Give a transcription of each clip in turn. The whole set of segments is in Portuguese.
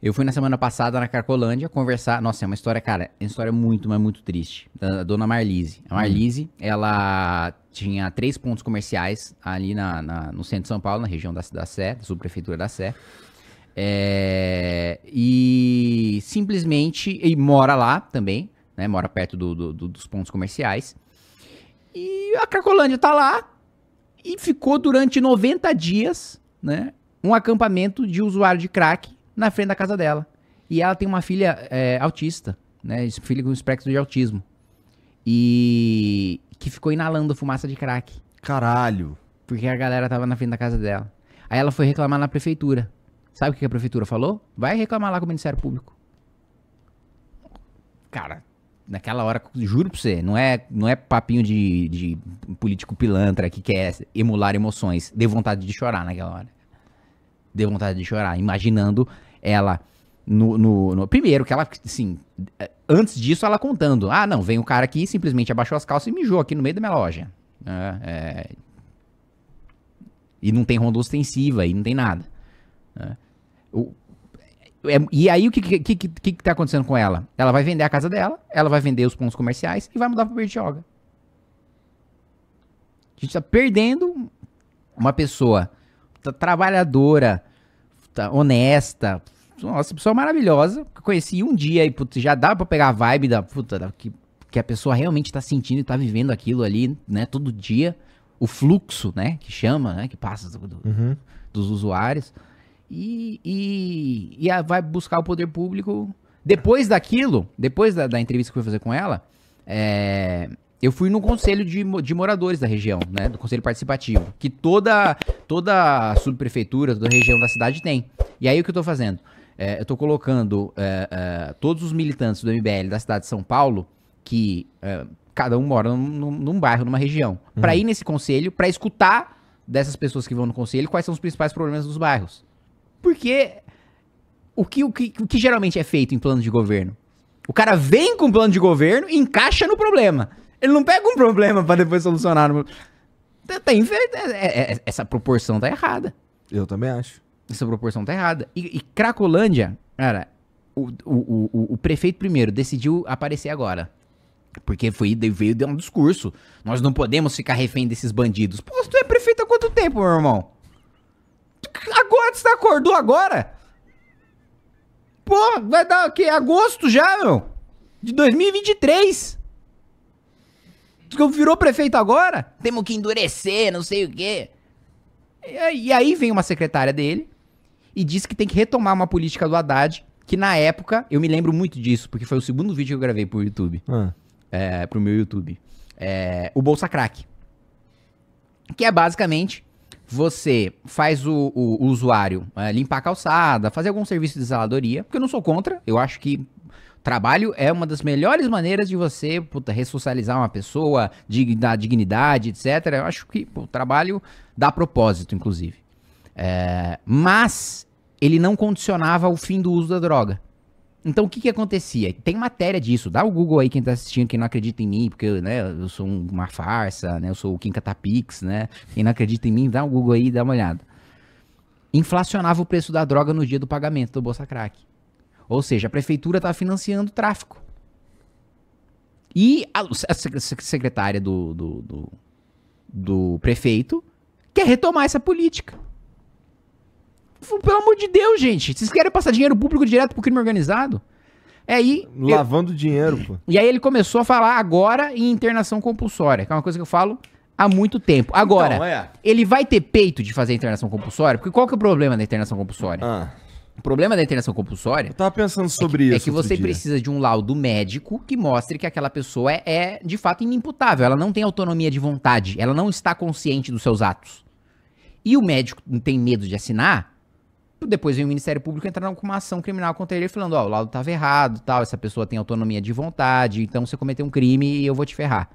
Eu fui na semana passada na Cracolândia conversar. Nossa, é uma história, cara, é uma história muito, mas muito triste. Da dona Marlise. A Marlise, ela tinha 3 pontos comerciais ali no centro de São Paulo, na região da Sé, da subprefeitura da Sé. E simplesmente, ele mora lá também, né? Mora perto dos pontos comerciais. E a Cracolândia tá lá e ficou durante 90 dias, né? Um acampamento de usuário de crack na frente da casa dela. E ela tem uma filha autista, né? Filha com espectro de autismo. E que ficou inalando fumaça de crack. Caralho. Porque a galera tava na frente da casa dela. Aí ela foi reclamar na prefeitura. Sabe o que a prefeitura falou? Vai reclamar lá com o Ministério Público. Cara, naquela hora, juro pra você, não é papinho de político pilantra que quer emular emoções. Deu vontade de chorar naquela hora. Deu vontade de chorar, imaginando ela primeiro que ela, assim, antes disso ela contando. Ah, não, vem um cara aqui, simplesmente abaixou as calças e mijou aqui no meio da minha loja. E não tem ronda ostensiva, e não tem nada. E aí o que tá acontecendo com ela? Ela vai vender a casa dela, ela vai vender os pontos comerciais e vai mudar pra Bertioga. A gente tá perdendo uma pessoa trabalhadora, honesta, nossa, pessoa maravilhosa, que eu conheci um dia e putz, já dá pra pegar a vibe que a pessoa realmente tá sentindo e tá vivendo aquilo ali, né, todo dia. O fluxo, né, que chama, né, que passa dos usuários. E vai buscar o poder público. Depois daquilo, depois da entrevista que eu fui fazer com ela, eu fui no conselho de moradores da região, né? Do conselho participativo. Que toda subprefeitura, toda região da cidade tem. E aí o que eu tô fazendo? Eu tô colocando todos os militantes do MBL da cidade de São Paulo, que cada um mora num bairro, numa região, pra ir nesse conselho, pra escutar dessas pessoas que vão no conselho quais são os principais problemas dos bairros. Porque o que geralmente é feito em plano de governo? O cara vem com um plano de governo e encaixa no problema. Ele não pega um problema pra depois solucionar. Essa proporção tá errada. Eu também acho. Essa proporção tá errada. E Cracolândia, cara, o prefeito primeiro decidiu aparecer agora. Porque veio dar um discurso. Nós não podemos ficar refém desses bandidos. Pô, tu é prefeito há quanto tempo, meu irmão? Agora, você acordou agora? Pô, vai dar o quê? Agosto já, meu? De 2023. Virou prefeito agora? Temos que endurecer, não sei o quê. E aí vem uma secretária dele e diz que tem que retomar uma política do Haddad, que na época, eu me lembro muito disso, porque foi o segundo vídeo que eu gravei pro YouTube. Pro meu YouTube. O Bolsa Crack. Que é basicamente... Você faz o usuário limpar a calçada, fazer algum serviço de zeladoria, porque eu não sou contra, eu acho que trabalho é uma das melhores maneiras de você ressocializar uma pessoa, dar dignidade, etc. Eu acho que o trabalho dá propósito, inclusive. Mas ele não condicionava o fim do uso da droga. Então o que acontecia? Tem matéria disso, dá o Google aí quem tá assistindo, quem não acredita em mim, porque né, eu sou uma farsa, né, eu sou o Kim Catapix, né, quem não acredita em mim, dá o Google aí e dá uma olhada. Inflacionava o preço da droga no dia do pagamento do Bolsa Crack. Ou seja, a prefeitura tá financiando o tráfico. E a secretária do prefeito quer retomar essa política. Pelo amor de Deus, gente. Vocês querem passar dinheiro público direto pro crime organizado? Lavando dinheiro, pô. E aí ele começou a falar agora em internação compulsória, que é uma coisa que eu falo há muito tempo. Agora, Então, ele vai ter peito de fazer internação compulsória? Porque qual que é o problema da internação compulsória? O problema da internação compulsória... Eu tava pensando sobre isso. É que você precisa de um laudo médico que mostre que aquela pessoa é de fato inimputável. Ela não tem autonomia de vontade. Ela não está consciente dos seus atos. E o médico não tem medo de assinar... Depois vem o Ministério Público entrando com uma ação criminal contra ele, falando, o laudo estava errado, tal, essa pessoa tem autonomia de vontade, então você cometeu um crime e eu vou te ferrar.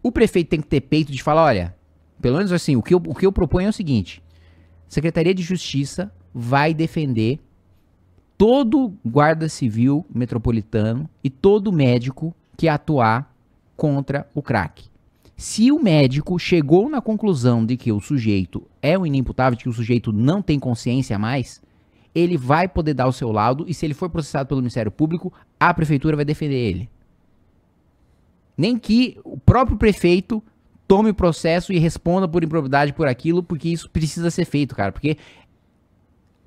O prefeito tem que ter peito de falar, olha, pelo menos assim, o que eu proponho é o seguinte, Secretaria de Justiça vai defender todo guarda civil metropolitano e todo médico que atuar contra o crack. Se o médico chegou na conclusão de que o sujeito é um inimputável, de que o sujeito não tem consciência mais, ele vai poder dar o seu laudo e se ele for processado pelo Ministério Público, a prefeitura vai defender ele. Nem que o próprio prefeito tome o processo e responda por improbidade por aquilo, porque isso precisa ser feito, cara. Porque,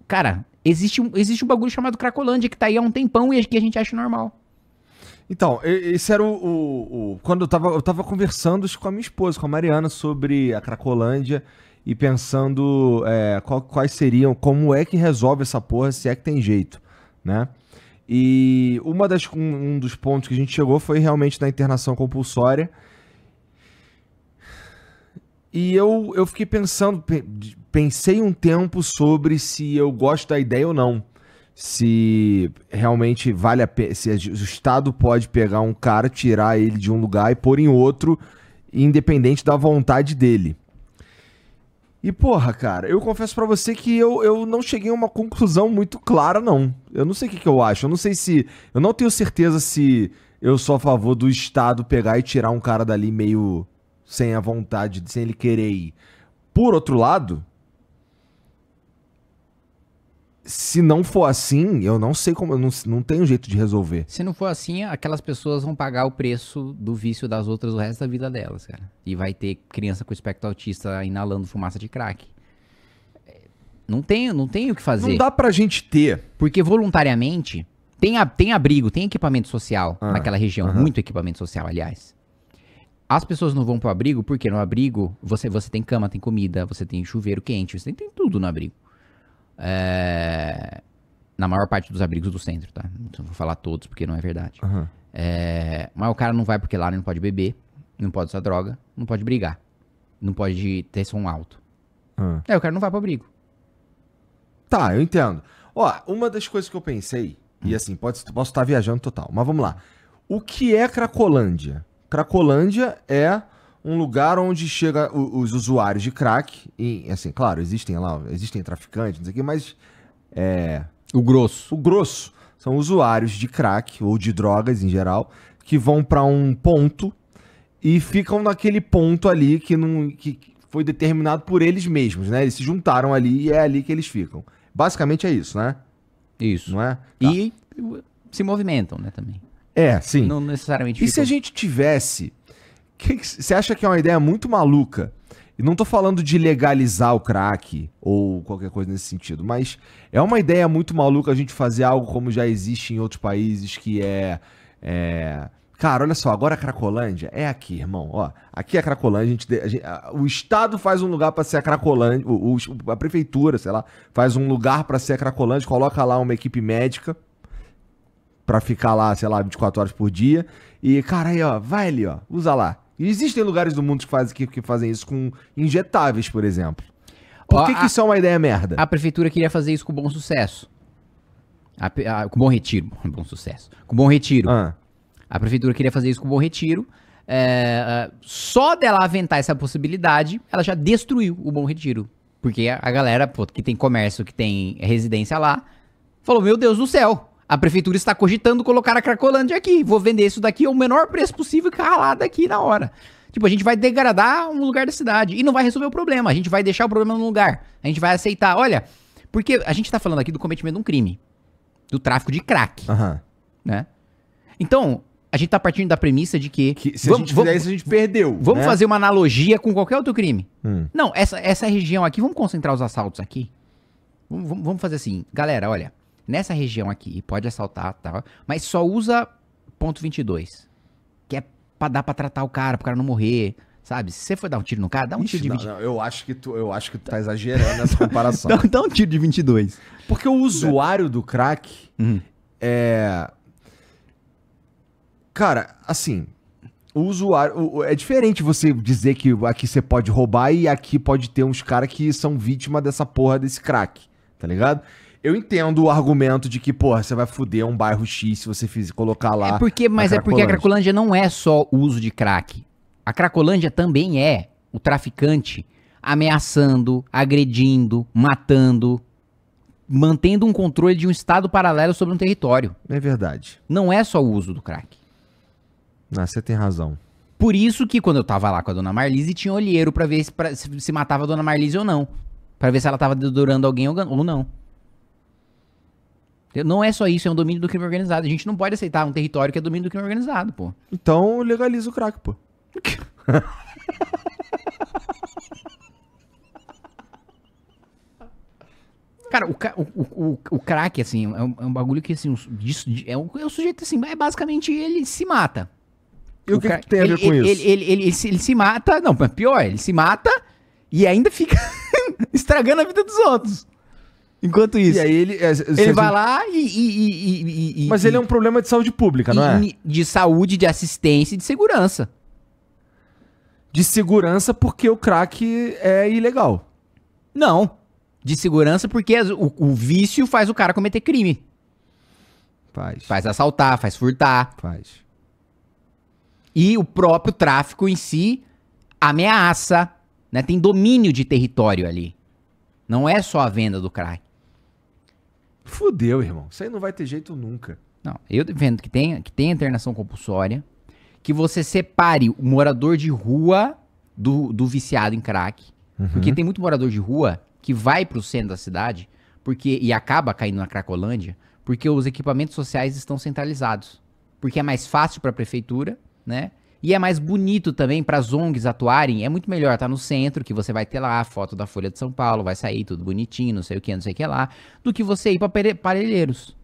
cara, existe um bagulho chamado Cracolândia que tá aí há um tempão e que a gente acha normal. Então, esse era quando eu tava conversando com a minha esposa, com a Mariana, sobre a Cracolândia e pensando quais seriam, como é que resolve essa porra, se é que tem jeito, né? E um dos pontos que a gente chegou foi realmente da internação compulsória. E eu fiquei pensei um tempo sobre se eu gosto da ideia ou não. Se realmente vale a pena, se o Estado pode pegar um cara, tirar ele de um lugar e pôr em outro, independente da vontade dele. E porra, cara, eu confesso pra você que eu não cheguei a uma conclusão muito clara, não. Eu não sei o que eu acho, eu não sei se... Eu não tenho certeza se eu sou a favor do Estado pegar e tirar um cara dali meio sem a vontade, sem ele querer ir. Por outro lado... Se não for assim, eu não sei como, eu não tenho jeito de resolver. Se não for assim, aquelas pessoas vão pagar o preço do vício das outras o resto da vida delas, cara. E vai ter criança com espectro autista inalando fumaça de crack. Não tem o que fazer. Não dá pra gente ter. Porque voluntariamente, tem abrigo, tem equipamento social naquela região. Muito equipamento social, aliás. As pessoas não vão pro abrigo porque no abrigo você tem cama, tem comida, você tem chuveiro quente, você tem tudo no abrigo. Na maior parte dos abrigos do centro, tá? Não vou falar todos porque não é verdade. Mas o cara não vai porque lá ele não pode beber, não pode usar droga, não pode brigar, não pode ter som alto. Aí o cara não vai pro abrigo. Tá, eu entendo. Ó, uma das coisas que eu pensei, e assim, posso estar viajando total, mas vamos lá. O que é Cracolândia? Cracolândia é um lugar onde chega os usuários de crack, e assim, claro, existem traficantes, não sei o que, mas o grosso são usuários de crack ou de drogas em geral que vão pra um ponto e ficam naquele ponto ali que foi determinado por eles mesmos, né? Eles se juntaram ali e é ali que eles ficam. Basicamente é isso, né? Isso. Não é? Tá. E se movimentam, né, também. Sim. Não necessariamente E se a gente tivesse... Você acha que é uma ideia muito maluca? E não tô falando de legalizar o crack ou qualquer coisa nesse sentido, mas é uma ideia muito maluca a gente fazer algo como já existe em outros países, que Cara, olha só, agora a Cracolândia é aqui, irmão. Ó, aqui é a Cracolândia, o Estado faz um lugar pra ser a Cracolândia, a prefeitura, sei lá, faz um lugar pra ser a Cracolândia, coloca lá uma equipe médica pra ficar lá, sei lá, 24 horas por dia. E, cara, aí, ó, vai ali, ó, usa lá. E existem lugares do mundo que fazem isso com injetáveis, por exemplo. Por que isso é uma ideia merda? A prefeitura queria fazer isso com Bom Sucesso. Com Bom Retiro. Bom Sucesso. Com Bom Retiro. A prefeitura queria fazer isso com Bom Retiro. Só dela aventar essa possibilidade, ela já destruiu o Bom Retiro. Porque a galera, que tem comércio, que tem residência lá, falou, meu Deus do céu. A prefeitura está cogitando colocar a Cracolândia aqui. Vou vender isso daqui ao menor preço possível e ralar daqui na hora. Tipo, a gente vai degradar um lugar da cidade. E não vai resolver o problema. A gente vai deixar o problema no lugar. A gente vai aceitar. Olha, porque a gente tá falando aqui do cometimento de um crime. Do tráfico de crack. Né? Então, a gente tá partindo da premissa de que se a gente fizer isso, a gente perdeu. Vamos fazer uma analogia com qualquer outro crime. Não, essa região aqui, vamos concentrar os assaltos aqui. Vamos fazer assim. Galera, olha. Nessa região aqui, pode assaltar, tá? Mas só usa ponto 22. Que é pra dar pra tratar o cara, pro cara não morrer, sabe? Se você for dar um tiro no cara, dá um tiro de 22. Não, eu acho que tu tá exagerando nessa comparação. Dá um tiro de 22. Porque o usuário do crack Cara, assim... O usuário... É diferente você dizer que aqui você pode roubar e aqui pode ter uns caras que são vítima dessa porra desse crack, tá ligado? Eu entendo o argumento de que, porra, você vai foder um bairro X se você colocar lá. Mas é porque a Cracolândia não é só o uso de crack. A Cracolândia também é o traficante ameaçando, agredindo, matando, mantendo um controle de um estado paralelo sobre um território. É verdade. Não é só o uso do crack. Não, você tem razão. Por isso que quando eu tava lá com a dona Marlise, tinha olheiro pra ver se matava a dona Marlise ou não. Pra ver se ela tava dedurando alguém ou não. Não é só isso, é um domínio do crime organizado. A gente não pode aceitar um território que é domínio do crime organizado, pô. Então legaliza o crack, pô. Cara, o crack, assim, é um bagulho que, assim, é um sujeito, assim, é basicamente ele se mata. E o que tem a ver com isso? Ele se mata, não, mas pior, ele se mata e ainda fica estragando a vida dos outros. Enquanto isso. E aí ele vai lá Mas ele é um problema de saúde pública, não é? De saúde, de assistência e de segurança. De segurança porque o crack é ilegal. Não. De segurança porque o vício faz o cara cometer crime. Faz assaltar, faz furtar. Faz. E o próprio tráfico em si ameaça, né? Tem domínio de território ali. Não é só a venda do crack. Fudeu, irmão. Isso aí não vai ter jeito nunca. Não, eu defendo que tenha internação compulsória, que você separe o morador de rua do viciado em crack. Porque tem muito morador de rua que vai pro centro da cidade e acaba caindo na Cracolândia porque os equipamentos sociais estão centralizados. Porque é mais fácil pra prefeitura, né? E é mais bonito também para as ONGs atuarem. É muito melhor estar no centro, que você vai ter lá a foto da Folha de São Paulo, vai sair tudo bonitinho, não sei o que lá, do que você ir para Parelheiros.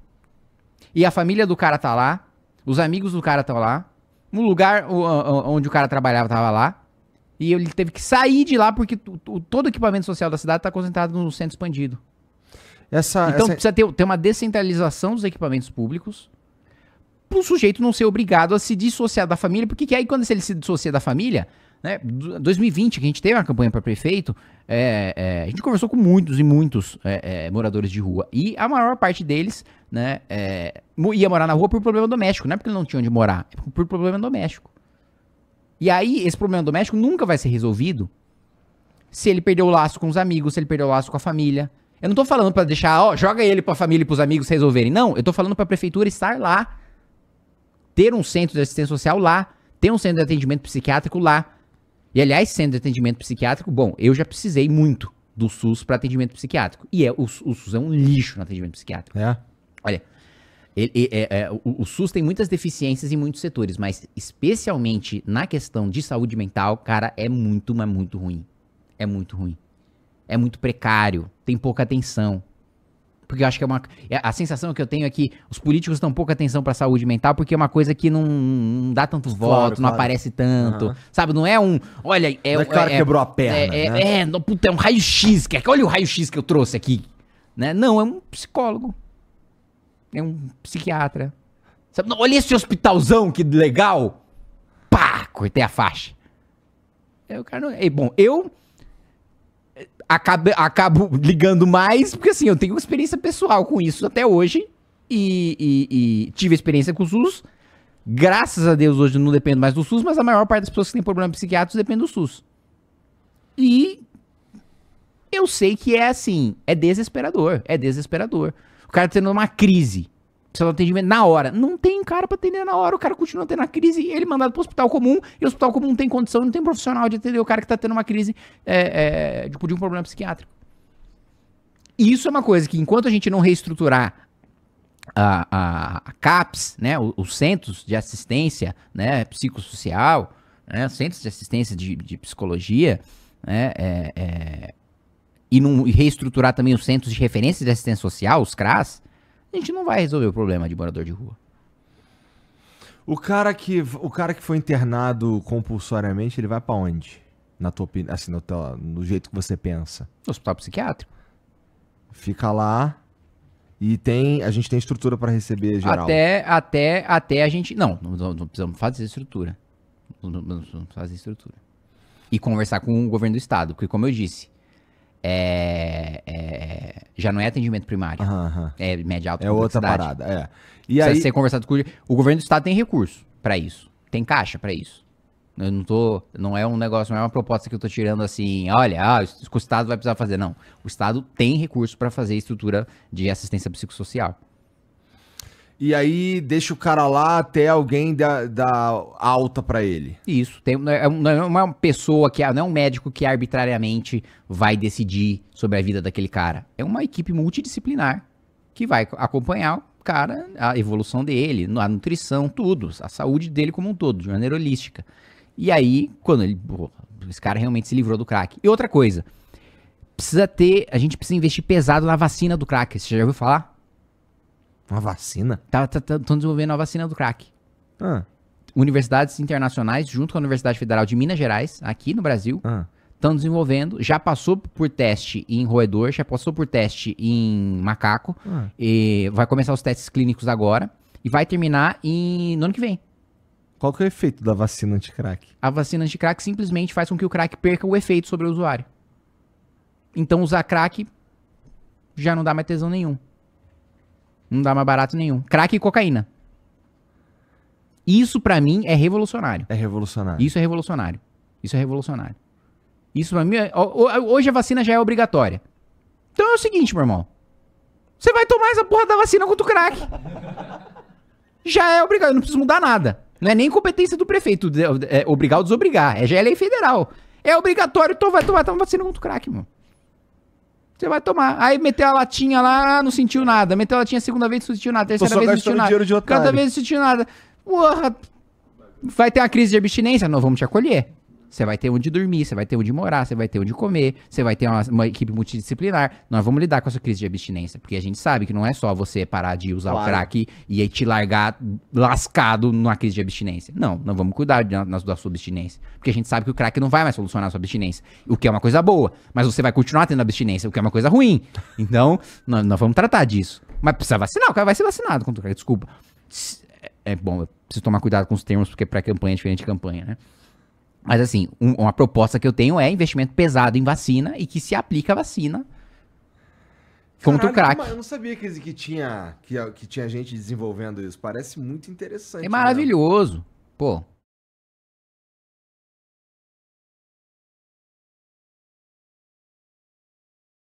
E a família do cara tá lá, os amigos do cara estão lá, no lugar onde o cara trabalhava tava lá, e ele teve que sair de lá porque todo o equipamento social da cidade está concentrado no centro expandido. Então precisa ter uma descentralização dos equipamentos públicos, para o sujeito não ser obrigado a se dissociar da família, porque aí quando ele se dissocia da família, né, 2020, que a gente teve uma campanha para prefeito, a gente conversou com muitos e muitos moradores de rua, e a maior parte deles, né, ia morar na rua por problema doméstico, não é porque ele não tinha onde morar, é por problema doméstico. E aí, esse problema doméstico nunca vai ser resolvido se ele perder o laço com os amigos, se ele perder o laço com a família. Eu não tô falando para deixar, joga ele pra família e pros amigos resolverem, não, eu tô falando pra prefeitura estar lá, ter um centro de assistência social lá, ter um centro de atendimento psiquiátrico lá. E, aliás, centro de atendimento psiquiátrico, bom, eu já precisei muito do SUS para atendimento psiquiátrico. E o SUS é um lixo no atendimento psiquiátrico. Olha, o SUS tem muitas deficiências em muitos setores, mas especialmente na questão de saúde mental, cara, é muito, mas muito ruim. É muito ruim. É muito precário, tem pouca atenção. Porque eu acho que a sensação que eu tenho é que os políticos dão pouca atenção pra saúde mental porque é uma coisa que não dá tanto voto, não aparece tanto, sabe? Não é um, olha... não é o cara quebrou a perna, né? Puta, é um raio-x, olha o raio-x que eu trouxe aqui, né? Não, é um psicólogo, é um psiquiatra. Sabe? Olha esse hospitalzão, que legal! Pá, cortei a faixa. O cara não... Bom, eu... Acabo ligando mais, porque assim, eu tenho experiência pessoal com isso até hoje, e tive experiência com o SUS, graças a Deus hoje eu não dependo mais do SUS, mas a maior parte das pessoas que têm problemas psiquiátricos depende do SUS. E eu sei que é assim, é desesperador. O cara tendo uma crise, precisa de atendimento na hora, não tem cara pra atender na hora, o cara continua tendo uma crise, e ele é mandado pro hospital comum, e o hospital comum não tem condição, não tem profissional de atender o cara que tá tendo uma crise de um problema psiquiátrico. E isso é uma coisa que, enquanto a gente não reestruturar a CAPS, né, os centros de assistência, né, psicossocial, né, centros de assistência de psicologia, né, e reestruturar também os centros de referência de assistência social, os CRAS, a gente não vai resolver o problema de morador de rua. O cara que foi internado compulsoriamente, ele vai pra onde? Na tua opinião, assim, no jeito que você pensa. No hospital psiquiátrico. Fica lá e a gente tem estrutura pra receber geral. Até a gente... Não precisamos fazer estrutura. Não precisamos fazer estrutura. E conversar com o governo do estado, porque como eu disse, já não é atendimento primário. É média alta. É outra parada, E aí ser conversado com o governo do estado, tem recurso pra isso. Tem caixa pra isso. Eu não é um negócio, não é uma proposta que eu tô tirando assim, olha, o estado vai precisar fazer. Não. O estado tem recurso pra fazer estrutura de assistência psicossocial. E aí deixa o cara lá até alguém dar alta pra ele. Isso. Não é uma pessoa não é um médico que arbitrariamente vai decidir sobre a vida daquele cara. É uma equipe multidisciplinar que vai acompanhar o cara, a evolução dele, a nutrição, tudo, a saúde dele como um todo, de maneira holística. E aí, quando esse cara realmente se livrou do crack. E outra coisa, a gente precisa investir pesado na vacina do crack. Você já ouviu falar? Uma vacina? Estão desenvolvendo a vacina do crack. Ah, Universidades internacionais, junto com a Universidade Federal de Minas Gerais, aqui no Brasil, estão desenvolvendo, já passou por teste em roedor, já passou por teste em macaco, e vai começar os testes clínicos agora, e vai terminar no ano que vem. qual que é o efeito da vacina anti-crack? A vacina anti-crack simplesmente faz com que o crack perca o efeito sobre o usuário. Então usar crack já não dá mais tesão nenhum. Não dá mais barato nenhum. Crack e cocaína. Isso pra mim é revolucionário. É revolucionário. Isso é revolucionário. Isso é revolucionário. Isso pra mim hoje a vacina já é obrigatória. Então é o seguinte, meu irmão. Você vai tomar essa porra da vacina contra o crack. Já é obrigado, não precisa mudar nada. Não é nem competência do prefeito obrigar ou desobrigar. Já é lei federal. É obrigatório, então vai tomar vacina contra o crack, mano. Você vai tomar. Aí meteu a latinha lá, não sentiu nada. Meteu a latinha a segunda vez, não sentiu nada. Terceira vez, não sentiu nada. Dinheiro de otário. Cada vez não sentiu nada. Porra. Vai ter uma crise de abstinência? Nós vamos te acolher. Você vai ter onde dormir, você vai ter onde morar, você vai ter onde comer, você vai ter uma equipe multidisciplinar. Nós vamos lidar com essa crise de abstinência. Porque a gente sabe que não é só você parar de usar o crack e aí te largar lascado numa crise de abstinência. Não, nós vamos cuidar da sua abstinência. Porque a gente sabe que o crack não vai mais solucionar a sua abstinência. O que é uma coisa boa. Mas você vai continuar tendo abstinência, o que é uma coisa ruim. Então, nós vamos tratar disso. Mas precisa vacinar, o cara vai ser vacinado contra o crack. Desculpa. É bom, eu preciso tomar cuidado com os termos, porque pré-campanha é diferente de campanha, né? Mas assim, uma proposta que eu tenho é investimento pesado em vacina e que se aplica a vacina contra o crack. Eu não sabia que tinha gente desenvolvendo isso. Parece muito interessante. É maravilhoso. Pô,